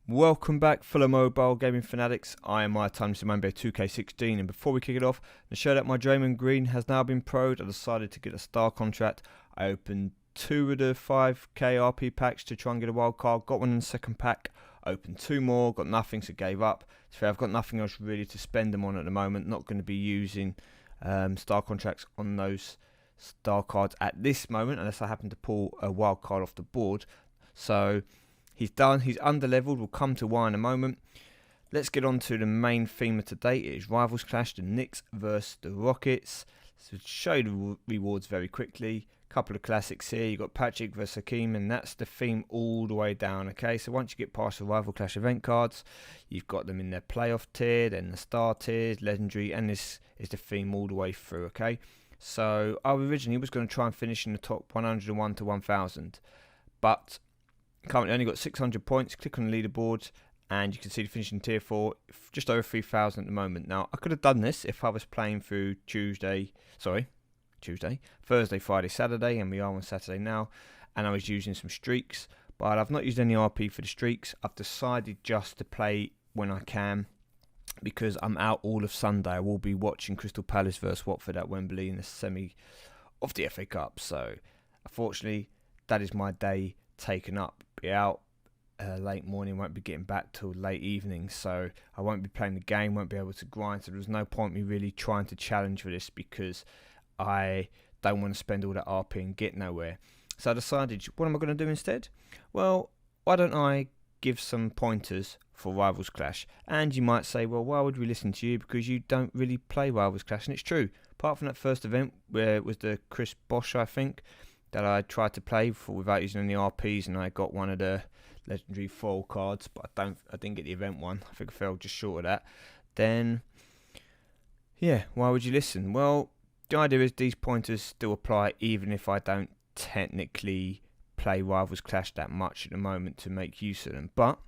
Welcome back, fellow mobile gaming fanatics. I am MyTyme, MyNBA2k16, and before we kick it off, to show that my Draymond Green has now been pro'd, I decided to get a star contract. I opened 2 of the 5k RP packs to try and get a wild card, got one in the second pack, opened 2 more, got nothing, so gave up. So I've got nothing else really to spend them on at the moment, not going to be using star contracts on those star cards at this moment, unless I happen to pull a wild card off the board. So he's done, he's under leveled, we'll come to why in a moment. Let's get on to the main theme of today. It is Rivals Clash, the Knicks versus the Rockets. So to show you the rewards very quickly, a couple of classics here. You've got Patrick versus Hakeem, and that's the theme all the way down, okay? So once you get past the Rival Clash event cards, you've got them in their playoff tier, then the star tiers, legendary, and this is the theme all the way through, okay? So I originally was going to try and finish in the top 101 to 1000, but currently only got 600 points. Click on the leaderboard and you can see the finishing tier 4, just over 3000 at the moment. Now I could have done this if I was playing through Thursday, Friday, Saturday, and we are on Saturday now, and I was using some streaks, but I've not used any RP for the streaks. I've decided just to play when I can because I'm out all of Sunday. I will be watching Crystal Palace versus Watford at Wembley in the semi of the FA Cup, so unfortunately that is my day taken up. Be out late morning, won't be getting back till late evening, so I won't be playing the game, won't be able to grind, so there's no point me really trying to challenge for this because I don't want to spend all that RP and get nowhere. So I decided, what am I going to do instead? Well, why don't I give some pointers for Rivals Clash? And you might say, well, why would we listen to you, because you don't really play Rivals Clash? And it's true, apart from that first event where it was the Chris Bosh, I think, that I tried to play without using any RPs, and I got one of the legendary foil cards, but I didn't get the event one. I think I fell just short of that. Then, yeah, why would you listen? Well, the idea is these pointers still apply even if I don't technically play Rivals Clash that much at the moment to make use of them. But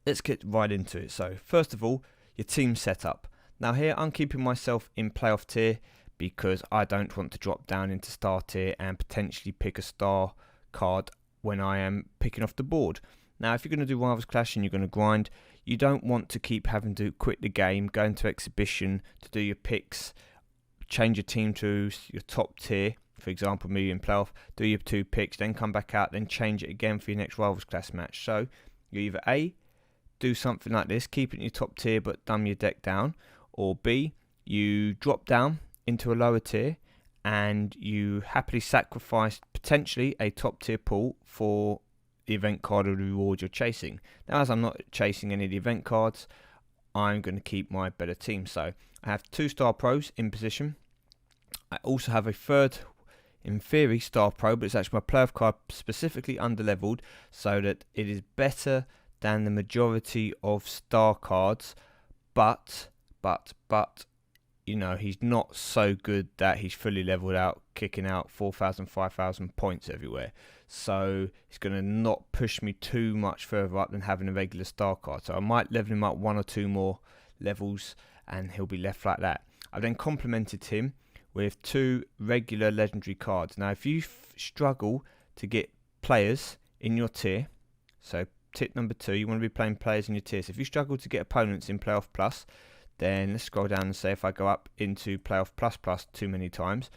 let's get right into it. So first of all, your team setup. Now here I'm keeping myself in playoff tier because I don't want to drop down into star tier and potentially pick a star card when I am picking off the board. Now, if you're going to do Rivals Clash and you're going to grind, you don't want to keep having to quit the game, go into exhibition to do your picks, change your team to your top tier, for example, me in playoff, do your 2 picks, then come back out, then change it again for your next Rivals Clash match. So, you either A, do something like this, keep it in your top tier but dumb your deck down, or B, you drop down into a lower tier and you happily sacrifice potentially a top tier pool for the event card or the reward you're chasing. Now, as I'm not chasing any of the event cards, I'm going to keep my better team. So I have 2 star pros in position. I also have a third, in theory, star pro, but it's actually my playoff card specifically under leveled so that it is better than the majority of star cards, but you know, he's not so good that he's fully leveled out, kicking out 4,000, 5,000 points everywhere. So he's going to not push me too much further up than having a regular star card. So I might level him up 1 or 2 more levels and he'll be left like that. I've then complemented him with 2 regular legendary cards. Now, if you struggle to get players in your tier, so tip number 2, you want to be playing players in your tier. So if you struggle to get opponents in Playoff Plus, then let's scroll down and say if I go up into Playoff Plus too many times,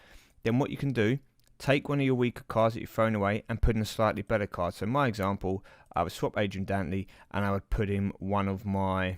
then what you can do, take one of your weaker cards that you've thrown away and put in a slightly better card. So in my example, I would swap Adrian Dantley and I would put in one of my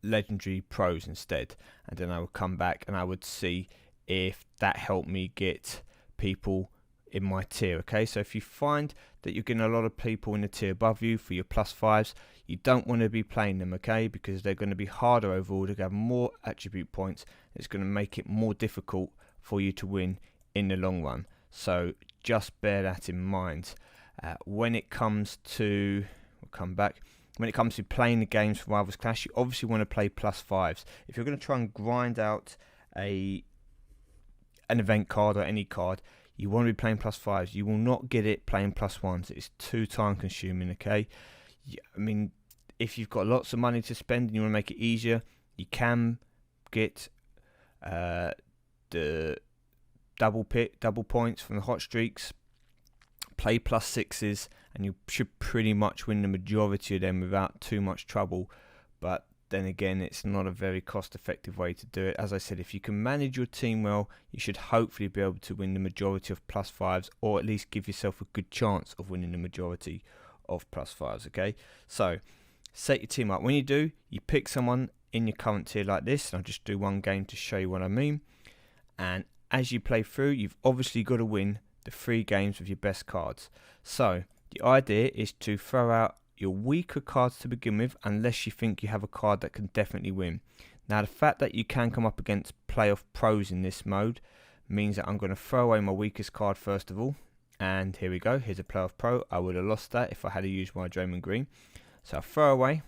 legendary pros instead. And then I would come back and I would see if that helped me get people in my tier. Okay, so if you find that you're getting a lot of people in the tier above you for your +5s, you don't want to be playing them, okay, because they're going to be harder overall, they have more attribute points. It's going to make it more difficult for you to win in the long run. So just bear that in mind. When it comes to, when it comes to playing the games for Rivals Clash, you obviously want to play +5s. If you're going to try and grind out an event card or any card, you want to be playing +5s. You will not get it playing +1s. It's too time consuming, okay? I mean, if you've got lots of money to spend and you want to make it easier, you can get the double points from the hot streaks, play +6s, and you should pretty much win the majority of them without too much trouble. But then again, it's not a very cost-effective way to do it. As I said, if you can manage your team well, you should hopefully be able to win the majority of +5s, or at least give yourself a good chance of winning the majority of +5s, okay? So, set your team up. When you do, you pick someone in your current tier like this, and I'll just do one game to show you what I mean. And as you play through, you've obviously got to win the 3 games with your best cards. So, the idea is to throw out your weaker cards to begin with, unless you think you have a card that can definitely win. Now, the fact that you can come up against playoff pros in this mode means that I'm going to throw away my weakest card first of all. And here we go, here's a playoff pro. I would have lost that if I had used my Draymond Green. So I'll throw away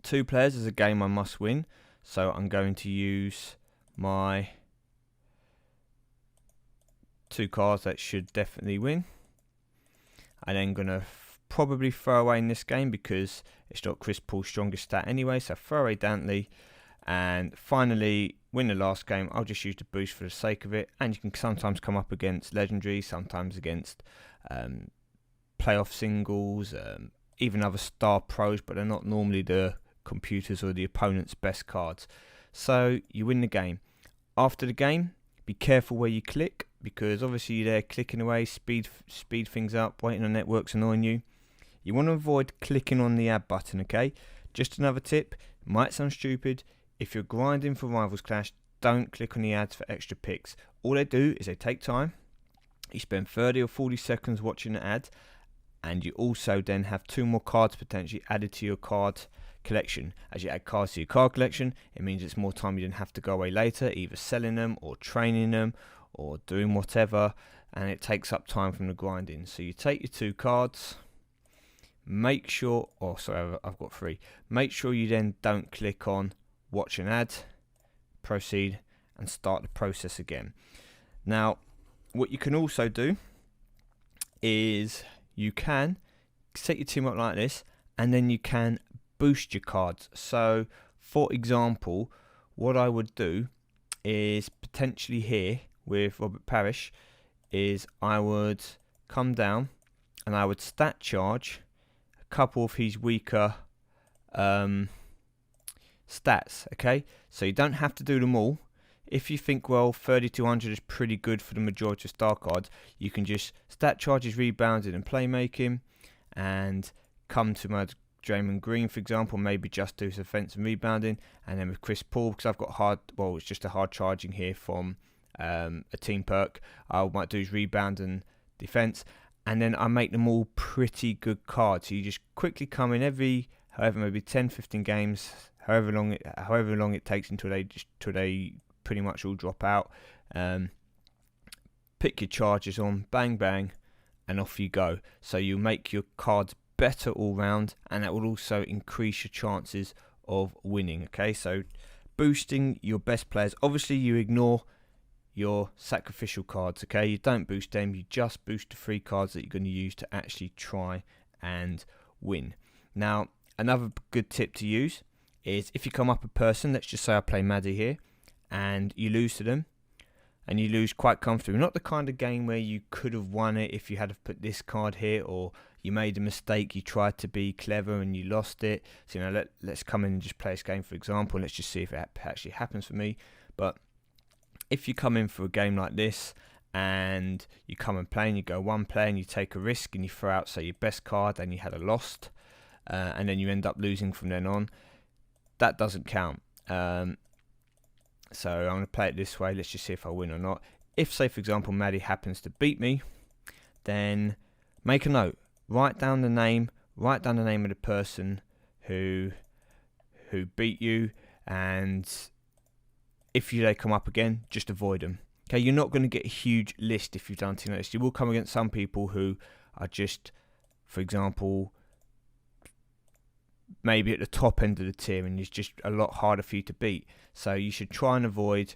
2 players as a game I must win. So I'm going to use my 2 cards that should definitely win. I'm then going to probably throw away in this game because it's not Chris Paul's strongest stat anyway. So throw away Dantley. And finally, win the last game. I'll just use the boost for the sake of it. And you can sometimes come up against legendary, sometimes against playoff singles, even other star pros, but they're not normally the computers or the opponent's best cards. So you win the game. After the game, be careful where you click, because obviously you're there clicking away, speed things up, waiting on networks annoying you. You want to avoid clicking on the add button, okay? Just another tip, might sound stupid. If you're grinding for Rivals Clash, don't click on the ads for extra picks. All they do is they take time. You spend 30 or 40 seconds watching the ad, and you also then have 2 more cards potentially added to your card collection. As you add cards to your card collection, it means it's more time you don't have to go away later, either selling them or training them or doing whatever, and it takes up time from the grinding. So you take your 2 cards, make sure, I've got 3. Make sure you then don't click on watch an ad, proceed, and start the process again. Now, what you can also do is you can set your team up like this, and then you can boost your cards. So, for example, what I would do is potentially here with Robert Parrish is I would come down and I would stat charge a couple of his weaker stats, okay? So you don't have to do them all. If you think, well, 3200 is pretty good for the majority of star cards, you can just stat charge his rebounding and playmaking, and come to my Draymond Green, for example, maybe just do his offense and rebounding, and then with Chris Paul, because I've got it's just a hard charging here from a team perk, I might do his rebound and defense, and then I make them all pretty good cards. So you just quickly come in maybe 10, 15 games, however long it takes until they pretty much all drop out. Pick your charges on, bang bang, and off you go. So you make your cards better all round, and that will also increase your chances of winning. Okay, so boosting your best players. Obviously, you ignore your sacrificial cards. Okay, you don't boost them. You just boost the 3 cards that you're going to use to actually try and win. Now, another good tip to use is if you come up a person, let's just say I play Maddie here, and you lose to them, and you lose quite comfortably. Not the kind of game where you could have won it if you had to put this card here, or you made a mistake, you tried to be clever and you lost it. So, let's come in and just play this game, for example, and let's just see if it actually happens for me. But if you come in for a game like this, and you come and play, and you go 1 play, and you take a risk, and you throw out, say, your best card, and you had a lost, and then you end up losing from then on, that doesn't count. So I'm going to play it this way. Let's just see if I win or not. If, say, for example, Maddie happens to beat me, then make a note. Write down the name of the person who beat you, and if they come up again, just avoid them. Okay, you're not going to get a huge list if you've done something like this. You will come against some people who are just, for example, maybe at the top end of the tier, and it's just a lot harder for you to beat. So you should try and avoid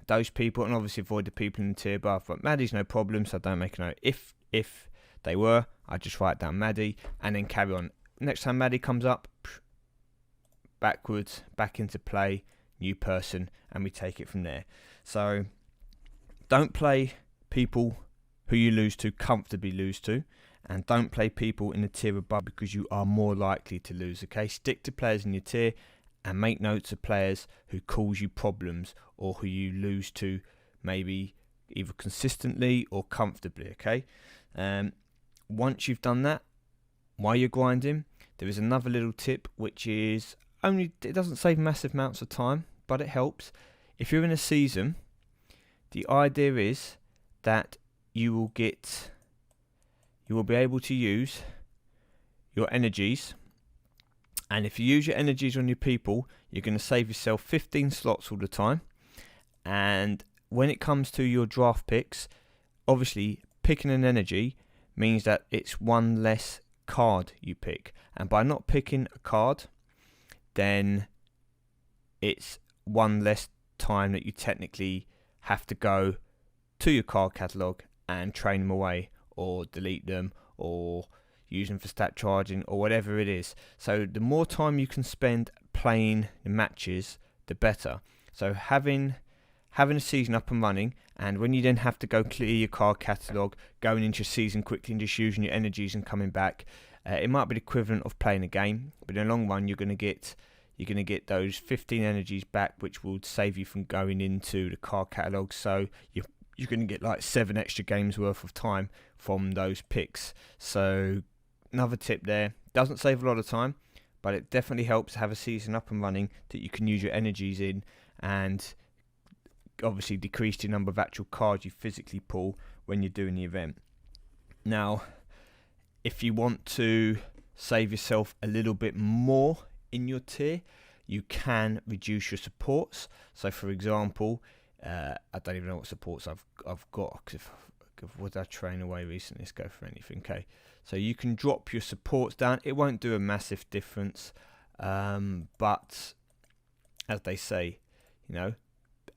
those people, and obviously avoid the people in the tier above. But Maddie's no problem, so don't make a note. If they were, I'd just write down Maddie and then carry on. Next time Maddie comes up, backwards, back into play, new person, and we take it from there. So don't play people who you comfortably lose to, and don't play people in the tier above because you are more likely to lose. Okay, stick to players in your tier and make notes of players who cause you problems or who you lose to, maybe either consistently or comfortably. Okay, once you've done that, while you're grinding, there is another little tip, which is it doesn't save massive amounts of time, but it helps. If you're in a season, the idea is that you will be able to use your energies, and if you use your energies on your people, you're going to save yourself 15 slots all the time. And when it comes to your draft picks, obviously picking an energy means that it's one less card you pick, and by not picking a card, then it's one less time that you technically have to go to your card catalogue and train them away or delete them or use them for stat charging or whatever it is. So the more time you can spend playing the matches, the better. So having a season up and running, and when you then have to go clear your card catalogue, going into your season quickly and just using your energies and coming back, it might be the equivalent of playing a game, but in the long run you're going to get those 15 energies back, which will save you from going into the card catalogue. So you're going to get like 7 extra games worth of time from those picks. So another tip there, doesn't save a lot of time, but it definitely helps to have a season up and running that you can use your energies in, and obviously decrease the number of actual cards you physically pull when you're doing the event. Now, if you want to save yourself a little bit more in your tier, you can reduce your supports. So for example, I don't even know what supports I've got, because what did I train away recently? Let's go for anything. Okay, so you can drop your supports down. It won't do a massive difference, but as they say,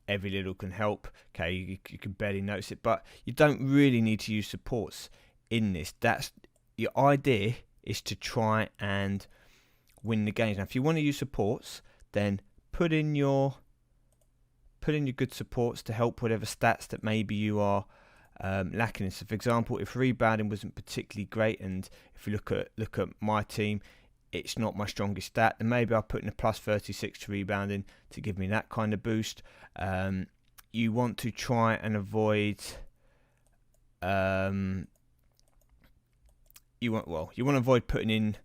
every little can help. Okay, you can barely notice it, but you don't really need to use supports in this. That's your idea, is to try and win the games. Now, if you want to use supports, then put in your good supports to help whatever stats that maybe you are lacking in. So, for example, if rebounding wasn't particularly great, and if you look at my team, it's not my strongest stat, then maybe I'll put in a plus 36 to rebounding to give me that kind of boost. You want to try and avoid. You want to avoid putting in.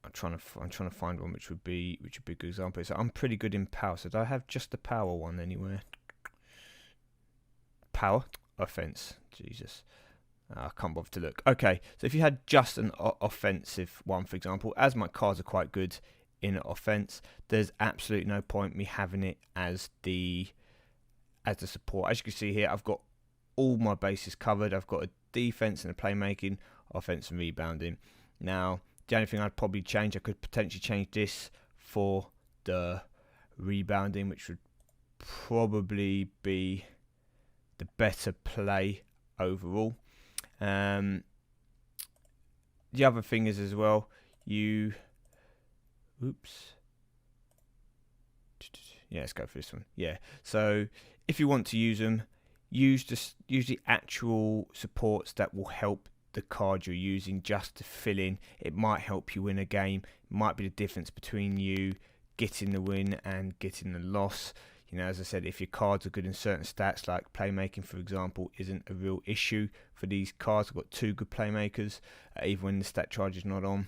I'm trying to find one which would be a good example. So I'm pretty good in power. So do I have just the power one anywhere? Power, offense. Jesus. I can't bother to look. Okay, so if you had just an offensive one, for example, as my cards are quite good in offense, there's absolutely no point me having it as the support. As you can see here, I've got all my bases covered. I've got a defense and a playmaking, offense and rebounding. Now, the only thing I'd probably change, I could potentially change this for the rebounding, which would probably be the better play overall. The other thing is as well, let's go for this one. Yeah, so if you want to use them, use the actual supports that will help the card you're using just to fill in. It might help you win a game. It might be the difference between you getting the win and getting the loss. As I said, if your cards are good in certain stats, like playmaking, for example, isn't a real issue for these cards. I've got 2 good playmakers, even when the stat charge is not on.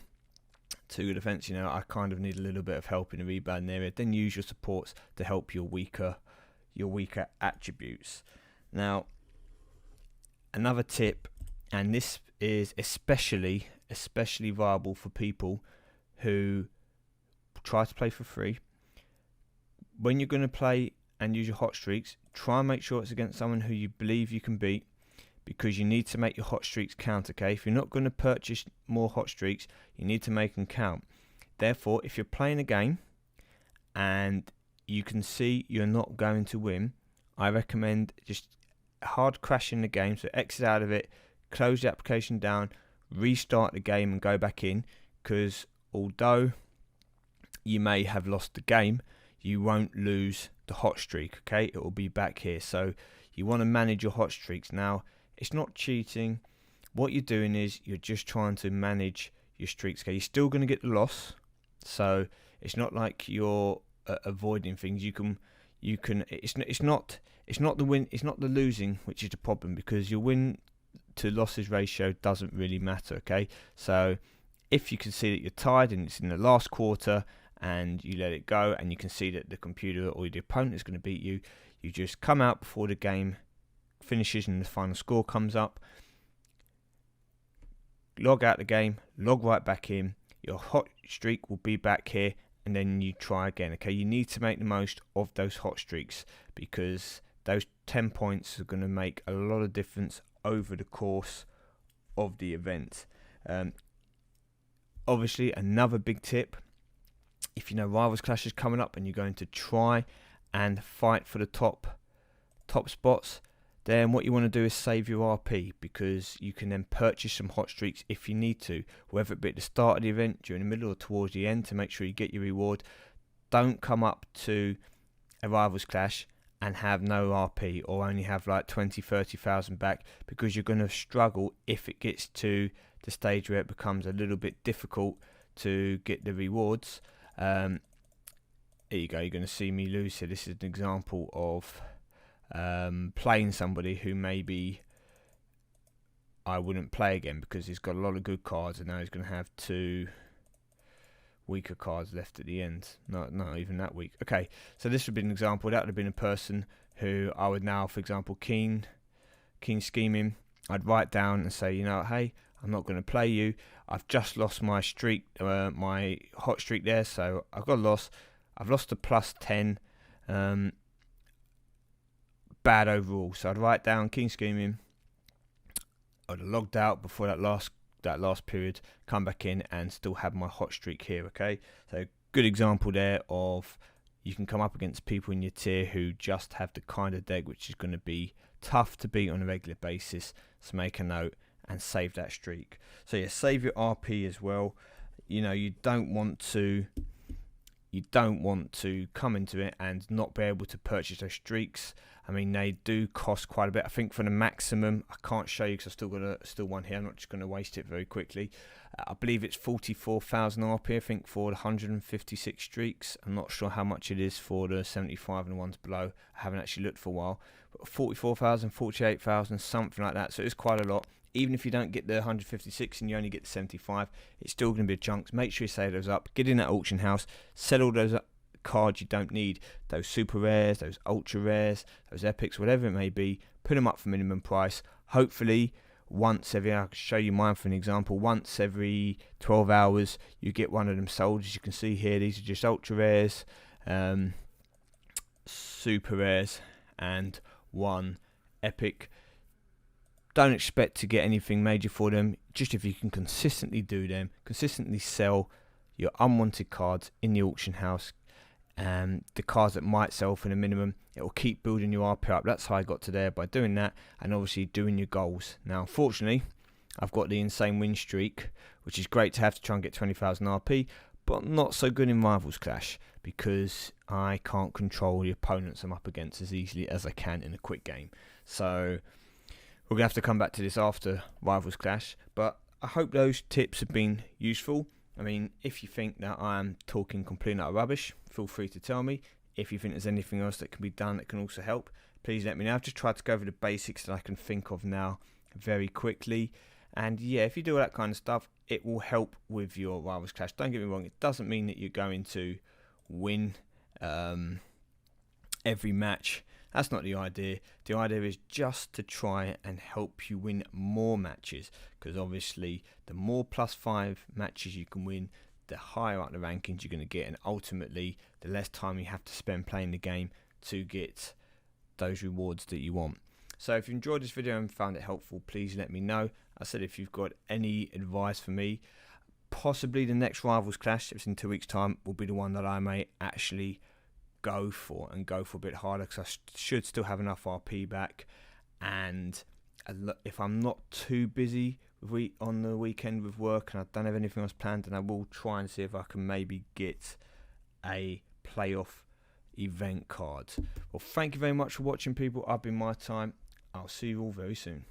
2 good defense, I kind of need a little bit of help in the rebound area. Then use your supports to help your weaker attributes. Now, another tip, and this is especially viable for people who try to play for free. When you're going to play and use your hot streaks, try and make sure it's against someone who you believe you can beat, because you need to make your hot streaks count, okay? If you're not going to purchase more hot streaks, you need to make them count. Therefore, if you're playing a game and you can see you're not going to win, I recommend just hard crashing the game, so exit out of it, close the application down, restart the game and go back in, because although you may have lost the game, you won't lose the hot streak, okay? It will be back here. So you want to manage your hot streaks. Now, it's not cheating. what you're doing is you're just trying to manage your streaks. Okay, you're still going to get the loss, so it's not like you're avoiding things. You can. It's not the win. It's not the losing which is the problem, because your win to losses ratio doesn't really matter. Okay, so if you can see that you're tied and it's in the last quarter and you let it go, and you can see that the computer or the opponent is going to beat you, you just come out before the game finishes and the final score comes up, log out the game, log right back in, your hot streak will be back here, and then you try again. Okay, you need to make the most of those hot streaks, because those 10 points are going to make a lot of difference over the course of the event. Obviously, another big tip, if you know Rivals Clash is coming up and you're going to try and fight for the top spots, then what you want to do is save your RP, because you can then purchase some hot streaks if you need to, whether it be at the start of the event, during the middle, or towards the end, to make sure you get your reward. Don't come up to a Rivals Clash and have no RP, or only have like 20,000-30,000 back, because you're going to struggle if it gets to the stage where it becomes a little bit difficult to get the rewards. There you go, you're going to see me lose here. This is an example of playing somebody who maybe I wouldn't play again, because he's got a lot of good cards, and now he's going to have 2 weaker cards left at the end. Not even that weak. Okay, so this would be an example. That would have been a person who I would now, for example, keen scheming. I'd write down and say, you know, hey, I'm not going to play you. I've just lost my streak, my hot streak there, so I've got a loss. I've lost to +10. Bad overall. So I'd write down keen scheming. I'd have logged out before that last period, come back in and still have my hot streak here. Okay, so good example there of you can come up against people in your tier who just have the kind of deck which is going to be tough to beat on a regular basis. So make a note and save that streak. So yeah, save your RP as well. You know, you don't want to come into it and not be able to purchase those streaks. I mean, they do cost quite a bit. I think for the maximum, I can't show you because I've still got one here. I'm not just going to waste it very quickly. I believe it's 44,000 RP, I think, for the 156 streaks. I'm not sure how much it is for the 75 and the ones below. I haven't actually looked for a while. But 44,000, 48,000, something like that. So it's quite a lot. Even if you don't get the 156 and you only get the 75, it's still going to be a chunk. Make sure you save those up. Get in that auction house. Sell all those cards you don't need. Those super rares, those ultra rares, those epics, whatever it may be. Put them up for minimum price. Hopefully, once every, I'll show you mine for an example, once every 12 hours, you get one of them sold. As you can see here, these are just ultra rares, super rares, and one epic. Don't expect to get anything major for them. Just if you can consistently do them, consistently sell your unwanted cards in the auction house, and the cards that might sell for the minimum, it will keep building your RP up. That's how I got to there, by doing that and obviously doing your goals. Now, unfortunately, I've got the insane win streak, which is great to have to try and get 20,000 RP, but not so good in Rivals Clash, because I can't control the opponents I'm up against as easily as I can in a quick game. So we're going to have to come back to this after Rivals Clash, but I hope those tips have been useful. I mean, if you think that I'm talking complete utter rubbish, feel free to tell me. If you think there's anything else that can be done that can also help, please let me know. I've just tried to go over the basics that I can think of now very quickly. And yeah, if you do all that kind of stuff, it will help with your Rivals Clash. Don't get me wrong, it doesn't mean that you're going to win every match. That's not the idea. The idea is just to try and help you win more matches, because obviously the more +5 matches you can win, the higher up the rankings you're going to get, and ultimately the less time you have to spend playing the game to get those rewards that you want. So if you enjoyed this video and found it helpful, please let me know. I said, if you've got any advice for me, possibly the next Rivals Clash, if it's in 2 weeks time, will be the one that I may actually go for a bit harder, because I should still have enough RP back. And if I'm not too busy on the weekend with work and I don't have anything else planned, then I will try and see if I can maybe get a playoff event card. Well, thank you very much for watching, people. I've been MyTyme. I'll see you all very soon.